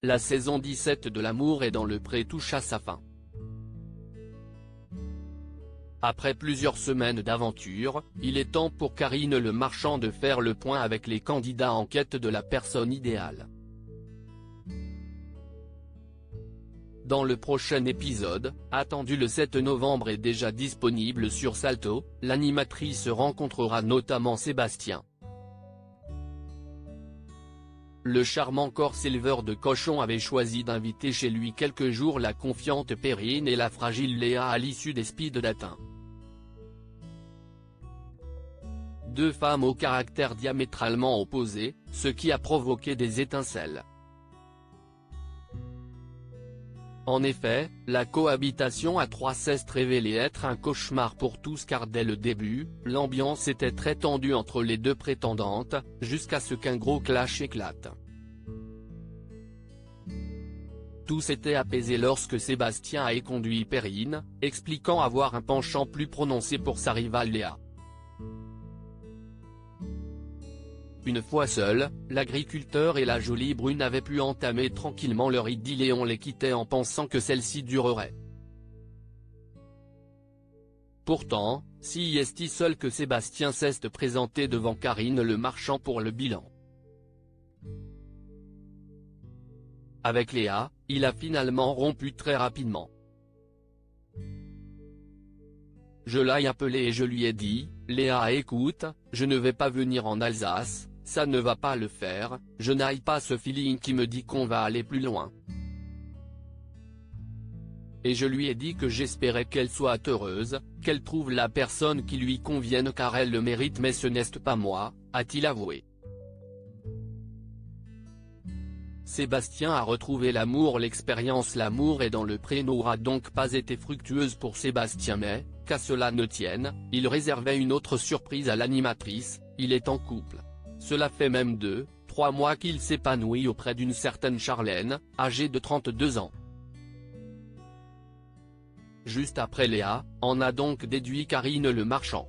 la saison 17 de L'amour est dans le pré touche à sa fin. Après plusieurs semaines d'aventure, il est temps pour Karine Le Marchand de faire le point avec les candidats en quête de la personne idéale. Dans le prochain épisode, attendu le 7 novembre et déjà disponible sur Salto, l'animatrice rencontrera notamment Sébastien. Le charmant corse éleveur de cochons avait choisi d'inviter chez lui quelques jours la confiante Perrine et la fragile Léa à l'issue des speed dating. Deux femmes au caractère diamétralement opposé, ce qui a provoqué des étincelles. En effet, la cohabitation à trois s'est révélée être un cauchemar pour tous car dès le début, l'ambiance était très tendue entre les deux prétendantes, jusqu'à ce qu'un gros clash éclate. Tout s'était apaisé lorsque Sébastien a éconduit Perrine, expliquant avoir un penchant plus prononcé pour sa rivale Léa. Une fois seuls, l'agriculteur et la jolie brune avaient pu entamer tranquillement leur idylle et on les quittait en pensant que celle-ci durerait. Pourtant, si est-il seul que Sébastien s'est présenté devant Karine Le Marchand pour le bilan. Avec Léa, il a finalement rompu très rapidement. Je l'ai appelé et je lui ai dit, Léa écoute, je ne vais pas venir en Alsace. Ça ne va pas le faire, je n'aille pas ce feeling qui me dit qu'on va aller plus loin. Et je lui ai dit que j'espérais qu'elle soit heureuse, qu'elle trouve la personne qui lui convienne car elle le mérite mais ce n'est pas moi, a-t-il avoué. Sébastien a retrouvé l'amour. L'expérience L'amour est dans le pré n'aura donc pas été fructueuse pour Sébastien mais, qu'à cela ne tienne, il réservait une autre surprise à l'animatrice, il est en couple. Cela fait même 2-3 mois qu'il s'épanouit auprès d'une certaine Charlène, âgée de 32 ans. Juste après Léa, en a donc déduit Karine Le Marchand.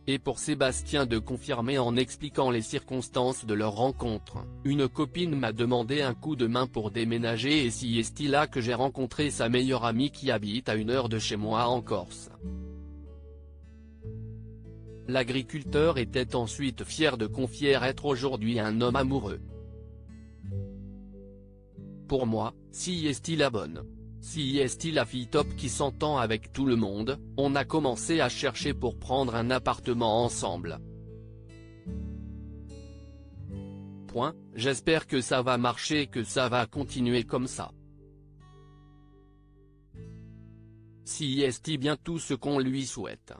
Et pour Sébastien de confirmer en expliquant les circonstances de leur rencontre, une copine m'a demandé un coup de main pour déménager et si est-il là que j'ai rencontré sa meilleure amie qui habite à 1 heure de chez moi en Corse. L'agriculteur était ensuite fier de confier être aujourd'hui un homme amoureux. Pour moi, si est-il la bonne. Si est-il la fille top qui s'entend avec tout le monde, on a commencé à chercher pour prendre un appartement ensemble. Point, j'espère que ça va marcher et que ça va continuer comme ça. Si est bien tout ce qu'on lui souhaite.